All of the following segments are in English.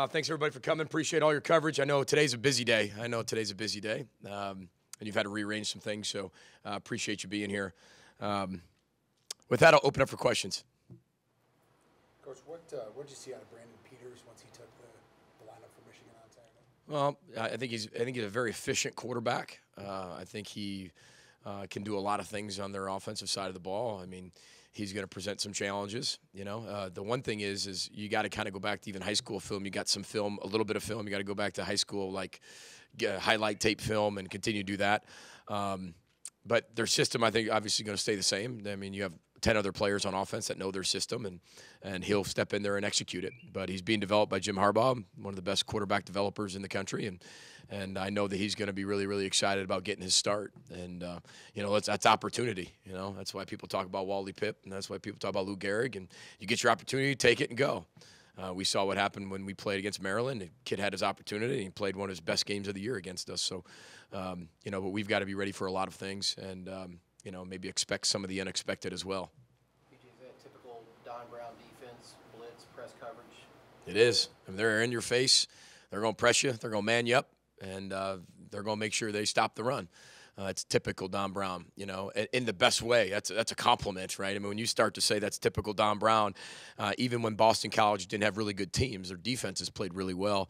Thanks, everybody, for coming. Appreciate all your coverage. I know today's a busy day. And you've had to rearrange some things, so appreciate you being here. With that, I'll open up for questions. Coach, what did you see out of Brandon Peters once he took the lineup for Michigan on Saturday? Well, I think he's a very efficient quarterback. I think he can do a lot of things on their offensive side of the ball. I mean, he's going to present some challenges. The one thing is you got to kind of go back to even high school film. You got some film, a little bit of film. You got to go back to high school, like highlight tape film, and continue to do that. But their system, I think, obviously going to stay the same. I mean, you have 10 other players on offense that know their system, and he'll step in there and execute it. But he's being developed by Jim Harbaugh, one of the best quarterback developers in the country, and I know that he's going to be really, really excited about getting his start. And that's opportunity. That's why people talk about Wally Pipp, and that's why people talk about Lou Gehrig. And you get your opportunity, take it and go. We saw what happened when we played against Maryland. The kid had his opportunity, and he played one of his best games of the year against us. So, but we've got to be ready for a lot of things, and maybe expect some of the unexpected as well. PJ, is that typical Don Brown defense, blitz, press coverage? It is. I mean, they're in your face. They're going to press you. They're going to man you up, and they're going to make sure they stop the run. It's typical Don Brown, in the best way. That's a compliment, right? I mean, when you start to say that's typical Don Brown, even when Boston College didn't have really good teams, their defenses played really well.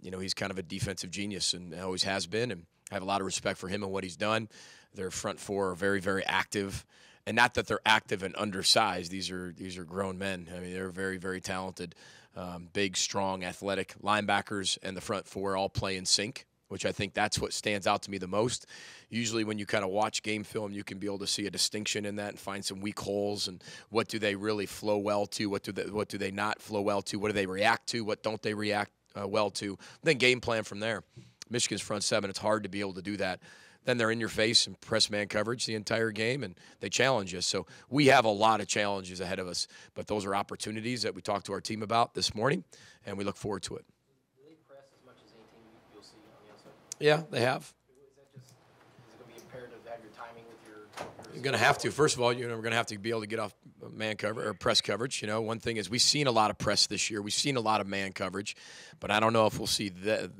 He's kind of a defensive genius and always has been, and I have a lot of respect for him and what he's done. Their front four are very, very active. And not that they're active and undersized. These are grown men. I mean, they're very, very talented, big, strong, athletic linebackers, and the front four all play in sync, which I think that's what stands out to me the most. Usually when you kind of watch game film, you can be able to see a distinction in that and find some weak holes and what do they really flow well to, what do they not flow well to, what do they react to, what don't they react well to. Then game plan from there. Michigan's front seven, it's hard to be able to do that. Then they're in your face and press man coverage the entire game, and they challenge us. So we have a lot of challenges ahead of us, but those are opportunities that we talked to our team about this morning, and we look forward to it. Do they press as much as anything you'll see on the outside? Yeah, they have. Is it going to be imperative to have your timing with your You're going to have to. First of all, we're going to have to be able to get off man cover or press coverage. One thing is we've seen a lot of press this year. We've seen a lot of man coverage, but I don't know if we'll see that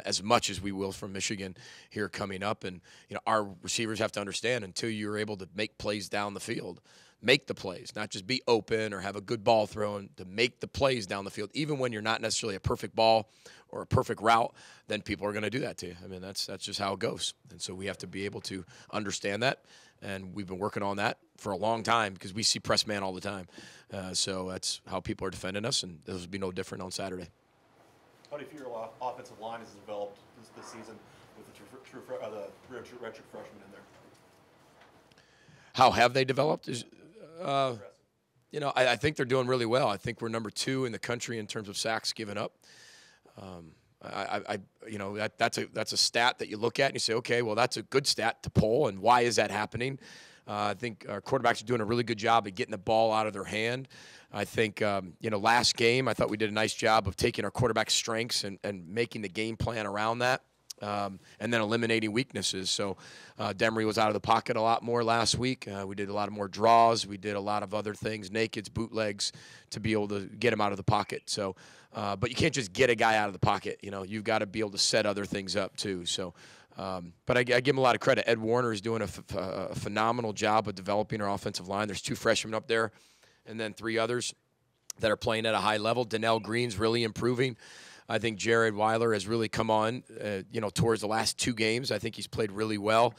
as much as we will from Michigan here coming up. And our receivers have to understand until you're able to make plays down the field, make the plays, not just be open or have a good ball thrown, to make the plays down the field, even when you're not necessarily a perfect ball or a perfect route, then people are going to do that to you. I mean, that's just how it goes. And so we have to be able to understand that. And we've been working on that for a long time because we see press man all the time. So that's how people are defending us, and this will be no different on Saturday. How do you feel your offensive line has developed this season with the redshirt freshman in there? How have they developed? I think they're doing really well. I think we're number 2 in the country in terms of sacks given up. That's a stat that you look at and you say, okay, well, that's a good stat to pull, and why is that happening? I think our quarterbacks are doing a really good job of getting the ball out of their hand. I think, last game, I thought we did a nice job of taking our quarterback strengths and making the game plan around that. And then eliminating weaknesses. So Demery was out of the pocket a lot more last week. We did a lot of more draws. We did a lot of other things, nakeds, bootlegs, to be able to get him out of the pocket. So, but you can't just get a guy out of the pocket. You've got to be able to set other things up too. So, but I give him a lot of credit. Ed Warner is doing a phenomenal job of developing our offensive line. There's 2 freshmen up there, and then 3 others that are playing at a high level. Donnell Green's really improving. I think Jared Weiler has really come on, towards the last 2 games. I think he's played really well.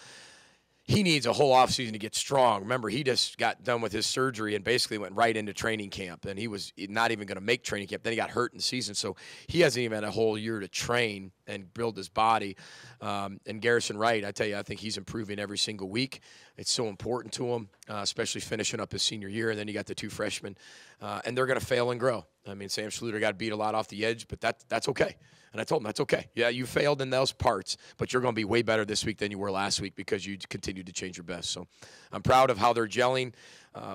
He needs a whole offseason to get strong. Remember, he just got done with his surgery and basically went right into training camp, and he was not even going to make training camp. Then he got hurt in the season, so he hasn't even had a whole year to train and build his body. And Garrison Wright, I tell you, I think he's improving every single week. It's so important to him, especially finishing up his senior year. And then you got the 2 freshmen, and they're going to fail and grow. I mean, Sam Schluter got beat a lot off the edge, but that's okay. And I told him that's okay. Yeah, you failed in those parts, but you're going to be way better this week than you were last week because you continued to change your best. So I'm proud of how they're gelling.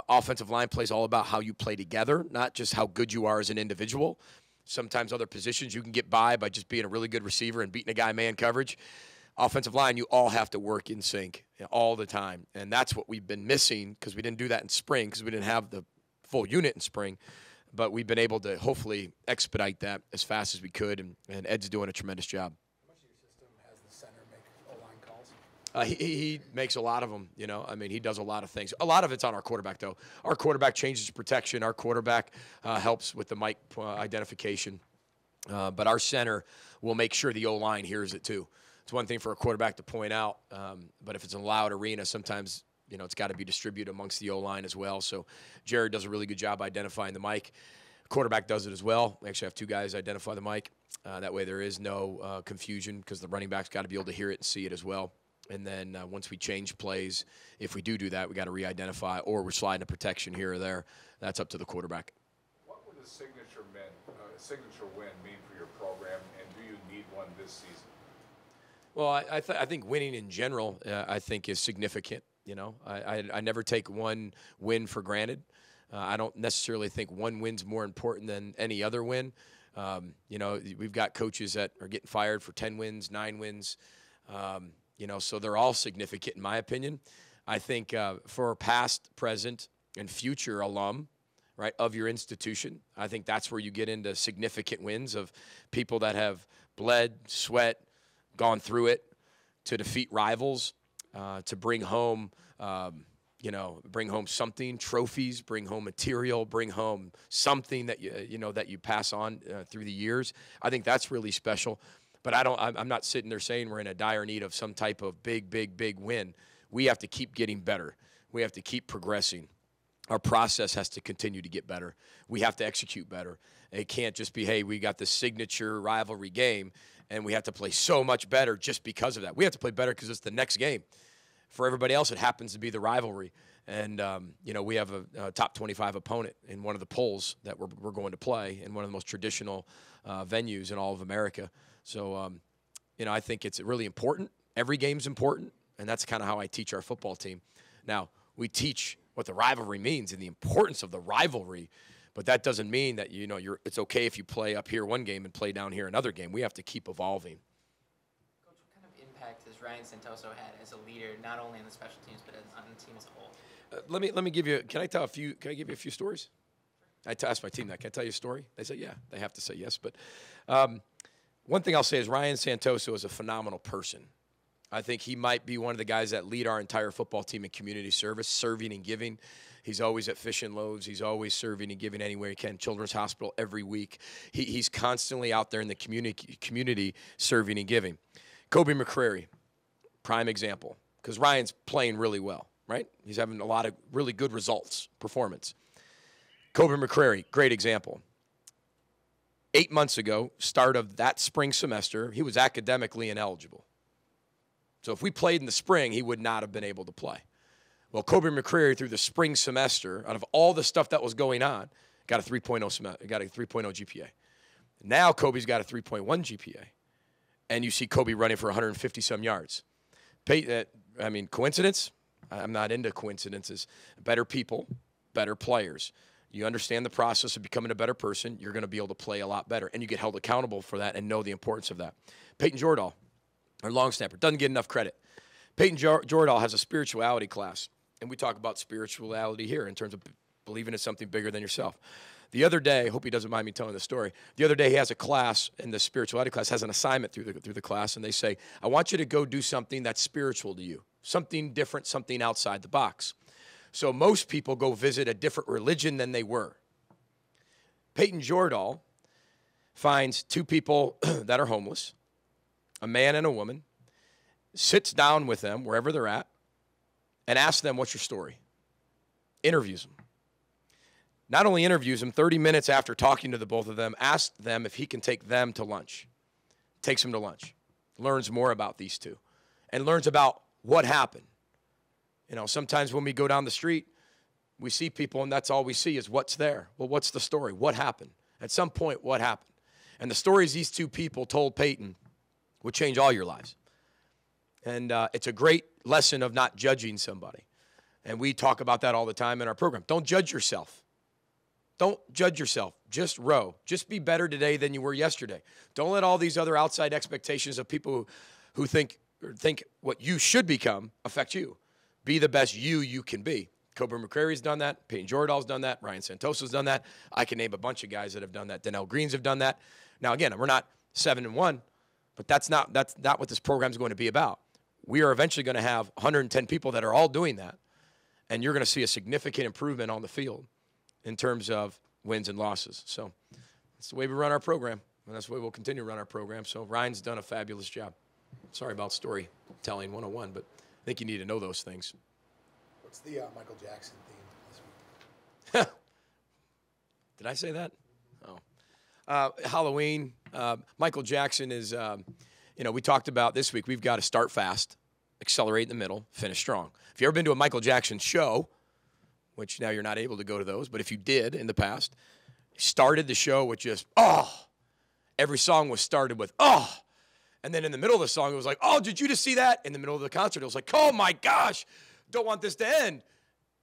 Offensive line play is all about how you play together, not just how good you are as an individual. Sometimes other positions you can get by just being a really good receiver and beating a guy man coverage. Offensive line, you all have to work in sync all the time. And that's what we've been missing because we didn't do that in spring because we didn't have the full unit in spring. but we've been able to hopefully expedite that as fast as we could, and Ed's doing a tremendous job. How much of your system has the center make O-line calls? He makes a lot of them, you know. I mean, he does a lot of things. A lot of it's on our quarterback, though. Our quarterback changes protection. Our quarterback helps with the mic identification. But our center will make sure the O-line hears it, too. It's one thing for a quarterback to point out, but if it's a loud arena, sometimes, you know, it's got to be distributed amongst the O-line as well. So Jared does a really good job identifying the mic. Quarterback does it as well. We actually have two guys identify the mic. That way there is no confusion, because the running back's got to be able to hear it and see it as well. And then once we change plays, if we do that, we got to re-identify, or we're sliding a protection here or there. That's up to the quarterback. What would a signature win mean for your program, and do you need one this season? Well, I think winning in general, I think, is significant. You know, I never take one win for granted. I don't necessarily think one win's more important than any other win. You know, we've got coaches that are getting fired for 10 wins, 9 wins. You know, so they're all significant in my opinion. I think for past, present, and future alum, right, of your institution, I think that's where you get into significant wins of people that have bled, sweat, gone through it to defeat rivals, to bring home, you know, bring home something, trophies, bring home material, bring home something that that you pass on through the years. I think that's really special. But I'm not sitting there saying we're in a dire need of some type of big win. We have to keep getting better. We have to keep progressing. Our process has to continue to get better. We have to execute better. It can't just be, hey, we got this signature rivalry game, and we have to play so much better just because of that. We have to play better because it's the next game. For everybody else, it happens to be the rivalry. And, you know, we have a top 25 opponent in one of the polls that we're going to play in one of the most traditional venues in all of America. So, you know, I think it's really important. Every game's important, and that's kind of how I teach our football team. Now, we teach what the rivalry means and the importance of the rivalry, but that doesn't mean that, you know, it's okay if you play up here one game and play down here another game. We have to keep evolving. Coach, what kind of impact has Ryan Santoso had as a leader, not only in the special teams, but on the team as a whole? Let me give you. Can I give you a few stories? I asked my team that. Can I tell you a story? They said, yeah. They have to say yes. But one thing I'll say is Ryan Santoso is a phenomenal person. I think he might be one of the guys that lead our entire football team in community service, serving and giving. He's always at Fish and Loaves. He's always serving and giving anywhere he can. Children's Hospital every week. He's constantly out there in the community serving and giving. Kobe McCrary, prime example, because Ryan's playing really well, right? He's having a lot of really good results, performance. Kobe McCrary, great example. 8 months ago, start of that spring semester, he was academically ineligible. So if we played in the spring, he would not have been able to play. Well, Kobe McCrary, through the spring semester, out of all the stuff that was going on, got a 3.0 GPA. Now Kobe's got a 3.1 GPA. And you see Kobe running for 150-some yards. I mean, coincidence? I'm not into coincidences. Better people, better players. You understand the process of becoming a better person, you're going to be able to play a lot better. And you get held accountable for that and know the importance of that. Peyton Jordahl, our long snapper, doesn't get enough credit. Peyton Jordahl has a spirituality class. And we talk about spirituality here in terms of believing in something bigger than yourself. The other day, I hope he doesn't mind me telling the story. The other day, he has a class, and the spirituality class has an assignment through the class, and they say, I want you to go do something that's spiritual to you, something different, something outside the box. So most people go visit a different religion than they were. Peyton Jordahl finds two people that are homeless, a man and a woman, sits down with them wherever they're at, and asks them, what's your story? Interviews them. Not only interviews them, 30 minutes after talking to the both of them, asks them if he can take them to lunch. Takes them to lunch. Learns more about these two. And learns about what happened. You know, sometimes when we go down the street, we see people and that's all we see is what's there. Well, what's the story? What happened? At some point, what happened? And the stories these two people told Peyton would change all your lives. And it's a great lesson of not judging somebody. And we talk about that all the time in our program. Don't judge yourself. Don't judge yourself. Just row. Just be better today than you were yesterday. Don't let all these other outside expectations of people who think what you should become affect you. Be the best you can be. Cobra McCrary's done that. Peyton Jordahl's done that. Ryan Santosa's done that. I can name a bunch of guys that have done that. Donnell Greens have done that. Now, again, we're not 7-1, but that's not what this program is going to be about. We are eventually going to have 110 people that are all doing that, and you're going to see a significant improvement on the field in terms of wins and losses. So that's the way we run our program, and that's the way we'll continue to run our program. So Ryan's done a fabulous job. Sorry about storytelling 101, but I think you need to know those things. What's the Michael Jackson theme this week? Did I say that? Oh. Halloween. Michael Jackson is, we talked about this week, we've got to start fast, accelerate in the middle, finish strong. If you've ever been to a Michael Jackson show, which now you're not able to go to those, but if you did in the past, started the show with just, every song was started with, and then in the middle of the song, it was like, did you just see that? In the middle of the concert, it was like, oh my gosh, don't want this to end.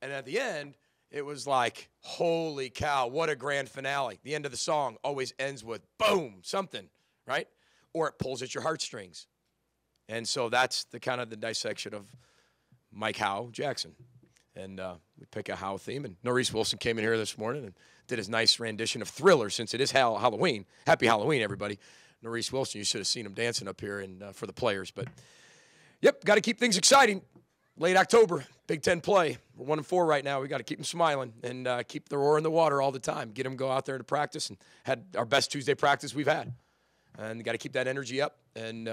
And at the end, it was like, holy cow, what a grand finale. The end of the song always ends with boom, something, right? Or it pulls at your heartstrings. And so that's the kind of the dissection of Mike Howe Jackson. And we pick a Howe theme. And Norris Wilson came in here this morning and did his nice rendition of Thriller, since it is Halloween. Happy Halloween, everybody. Norris Wilson, you should have seen him dancing up here for the players. But, yep, got to keep things exciting. Late October, Big Ten play. We're 1-4 right now. We got to keep them smiling and keep the roar in the water all the time. Get them go out there to practice, and had our best Tuesday practice we've had. And got to keep that energy up. And,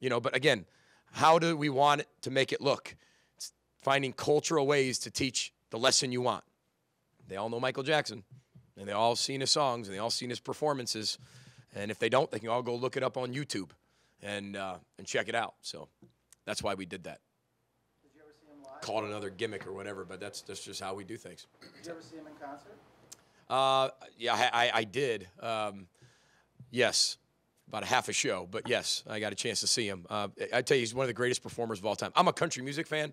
but again, how do we want it to make it look? It's finding cultural ways to teach the lesson you want. They all know Michael Jackson, and they all seen his songs, and they all seen his performances. And if they don't, they can all go look it up on YouTube and check it out. So that's why we did that. Did you ever see him live? Call it another gimmick or whatever, but that's just how we do things. Did you ever see him in concert? Yeah, I did. Yes, about a half a show, but yes, I got a chance to see him. I tell you, he's one of the greatest performers of all time. I'm a country music fan,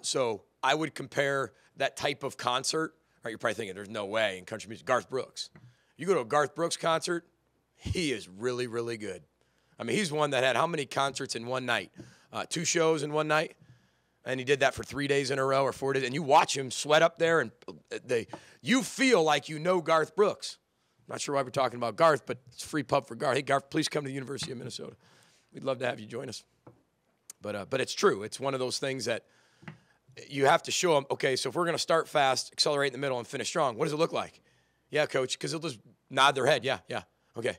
so I would compare that type of concert. Right, you're probably thinking, there's no way in country music. Garth Brooks. You go to a Garth Brooks concert, he is really, really good. I mean, he's one that had how many concerts in one night? 2 shows in one night? And he did that for 3 days in a row or 4 days. And you watch him sweat up there, and you feel like you know Garth Brooks. I'm not sure why we're talking about Garth, but it's free pub for Garth. Hey, Garth, please come to the University of Minnesota. We'd love to have you join us. But it's true. It's one of those things that you have to show them, okay, so if we're going to start fast, accelerate in the middle, and finish strong, what does it look like? Yeah, coach, because they'll just nod their head. Yeah, okay.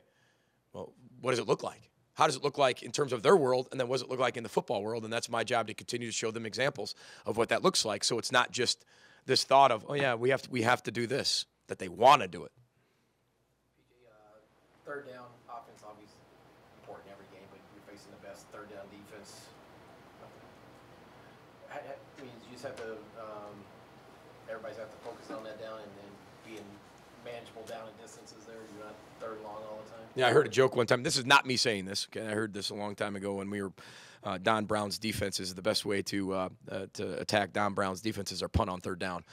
Well, what does it look like? How does it look like in terms of their world, and then what does it look like in the football world? And that's my job, to continue to show them examples of what that looks like, so it's not just this thought of, we have to do this, that they want to do it. PJ, third down offense obviously important every game, but you're facing the best third down defense. I mean, you just have to, everybody's have to focus on that down and being manageable down and distances there. You're not third long all the time. Yeah, I heard a joke one time. This is not me saying this. Okay, I heard this a long time ago when we were Don Brown's defense is the best way to attack Don Brown's defense is our punt on third down,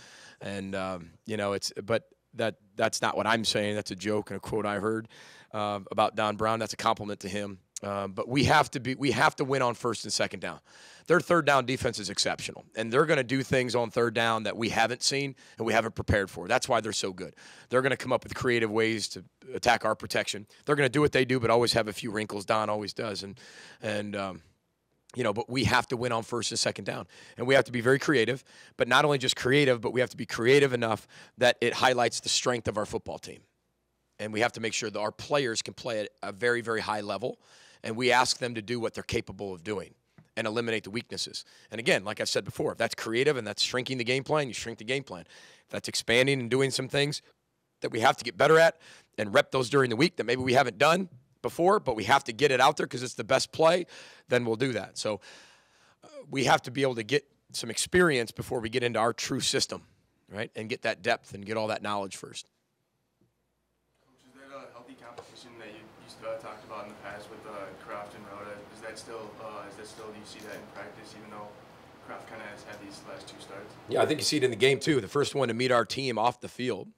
and that's not what I'm saying. That's a joke and a quote I heard about Don Brown. That's a compliment to him. But we have to win on first and second down. Their third down defense is exceptional, and they're going to do things on third down that we haven't seen and we haven't prepared for. That's why they're so good. They're going to come up with creative ways to attack our protection. They're going to do what they do, but always have a few wrinkles. Don always does, but we have to win on first and second down, and we have to be very creative. But not only just creative, but we have to be creative enough that it highlights the strength of our football team, and we have to make sure that our players can play at a very, very high level. And we ask them to do what they're capable of doing and eliminate the weaknesses. And again, like I've said before, if that's creative and that's shrinking the game plan, you shrink the game plan. If that's expanding and doing some things that we have to get better at and rep those during the week that maybe we haven't done before, but we have to get it out there because it's the best play, then we'll do that. So we have to be able to get some experience before we get into our true system, right, and get that depth and get all that knowledge first. Coach, is that a healthy competition that you talked about in the past with Kraft and Rhoda? Is that still, do you see that in practice, even though Kraft kind of has had these last 2 starts? Yeah, I think you see it in the game, too. The first one to meet our team off the field,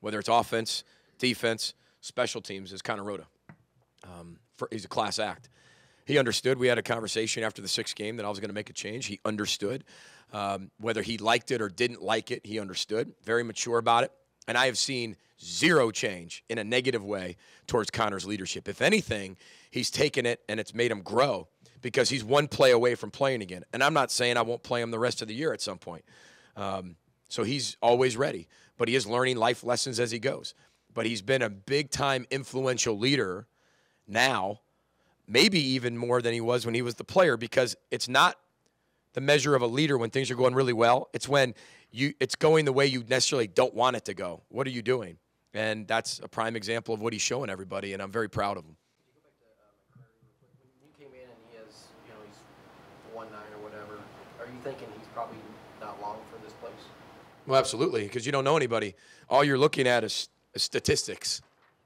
whether it's offense, defense, special teams, is kind of Rhoda. He's a class act. He understood. We had a conversation after the 6th game that I was going to make a change. He understood. Whether he liked it or didn't like it, he understood. Very mature about it. And I have seen zero change in a negative way towards Connor's leadership. If anything, he's taken it and it's made him grow because he's one play away from playing again. And I'm not saying I won't play him the rest of the year at some point. So he's always ready. But he is learning life lessons as he goes. But he's been a big-time influential leader now, maybe even more than he was when he was the player, because it's not the measure of a leader when things are going really well. It's when it's going the way you necessarily don't want it to go. What are you doing? And that's a prime example of what he's showing everybody, and I'm very proud of him. Can you go back to McCurry real quick? When you came in and he has, he's 1-9 or whatever, are you thinking he's probably not long for this place? Well, absolutely, because you don't know anybody. All you're looking at is statistics.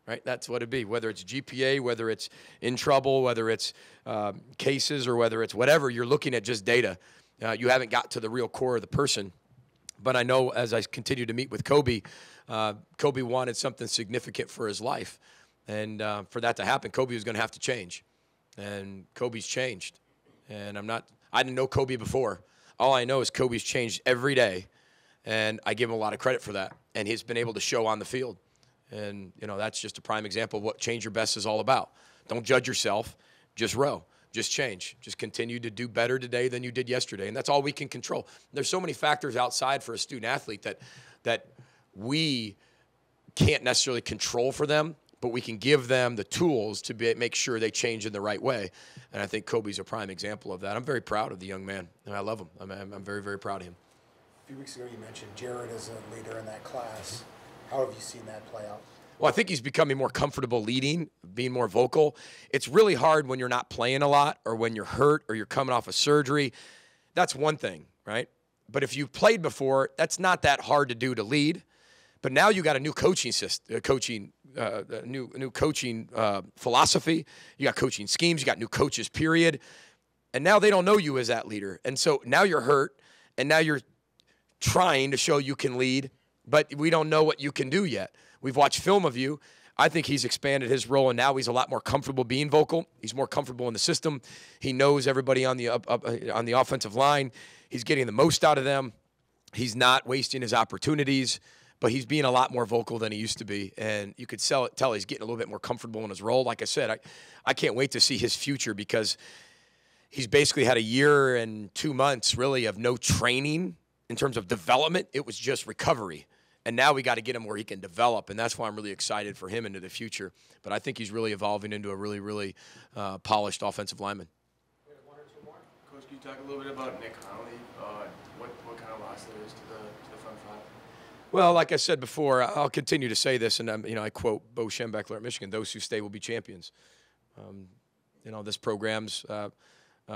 Right? That's what it'd be, whether it's GPA, whether it's in trouble, whether it's cases, or whether it's whatever. You're looking at just data. You haven't got to the real core of the person. But I know as I continue to meet with Kobe, Kobe wanted something significant for his life. And for that to happen, Kobe was going to have to change. And Kobe's changed. And I didn't know Kobe before. All I know is Kobe's changed every day. And I give him a lot of credit for that. And he's been able to show on the field. And, that's just a prime example of what Change Your Best is all about. Don't judge yourself. Just row. Just change. Just continue to do better today than you did yesterday. And that's all we can control. There's so many factors outside for a student athlete that we can't necessarily control for them, but we can give them the tools to make sure they change in the right way. And I think Kobe's a prime example of that. I'm very proud of the young man, and I love him. I'm very, very proud of him. A few weeks ago you mentioned Jared as a leader in that class. How have you seen that play out? Well, I think he's becoming more comfortable leading, being more vocal. It's really hard when you're not playing a lot or when you're hurt or you're coming off a surgery. That's one thing, right? But if you've played before, that's not that hard to do to lead. But now you got a new coaching system, new coaching philosophy. You got coaching schemes. You got new coaches, period. And now they don't know you as that leader. And so now you're hurt, and now you're trying to show you can lead, but we don't know what you can do yet. We've watched film of you. I think he's expanded his role, and now he's a lot more comfortable being vocal. He's more comfortable in the system. He knows everybody on the on the offensive line. He's getting the most out of them. He's not wasting his opportunities, but he's being a lot more vocal than he used to be, and you could tell he's getting a little bit more comfortable in his role. Like I said, I can't wait to see his future because he's basically had a year and 2 months, really, of no training in terms of development. It was just recovery. And now we got to get him where he can develop, and that's why I'm really excited for him into the future. But I think he's really evolving into a really, really polished offensive lineman. We have one or two more. Coach, can you talk a little bit about Nick Connolly? What kind of loss it is to the front five? Well, like I said before, I'll continue to say this, and I quote Bo Schembechler at Michigan: "Those who stay will be champions." This program's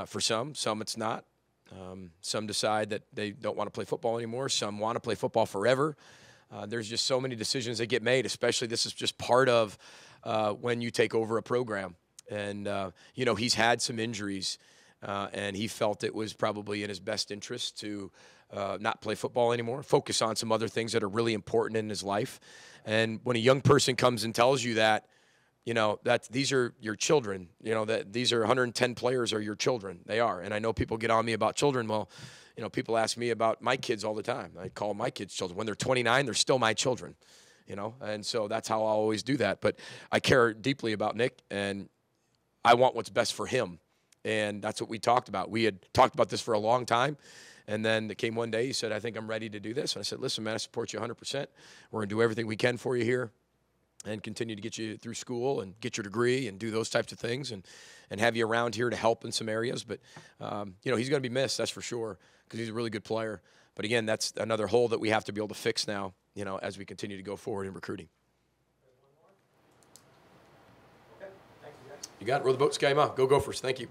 for some it's not. Some decide that they don't want to play football anymore. Some want to play football forever. There's just so many decisions that get made, especially this is just part of when you take over a program. And, he's had some injuries, and he felt it was probably in his best interest to not play football anymore, focus on some other things that are really important in his life. And when a young person comes and tells you that, that these are your children, that these are 110 players are your children. They are. And I know people get on me about children. Well, people ask me about my kids all the time. I call my kids children. When they're 29, they're still my children, and so that's how I always do that. But I care deeply about Nick, and I want what's best for him. And that's what we talked about. We had talked about this for a long time. And then it came one day, he said, I think I'm ready to do this. And I said, listen, man, I support you 100%. We're going to do everything we can for you here and continue to get you through school and get your degree and do those types of things and have you around here to help in some areas. But, he's going to be missed, that's for sure, because he's a really good player. But, again, that's another hole that we have to be able to fix now, as we continue to go forward in recruiting. Okay, thank you guys. You got it. Row the boat, Sky Ma. Go Gophers. Thank you.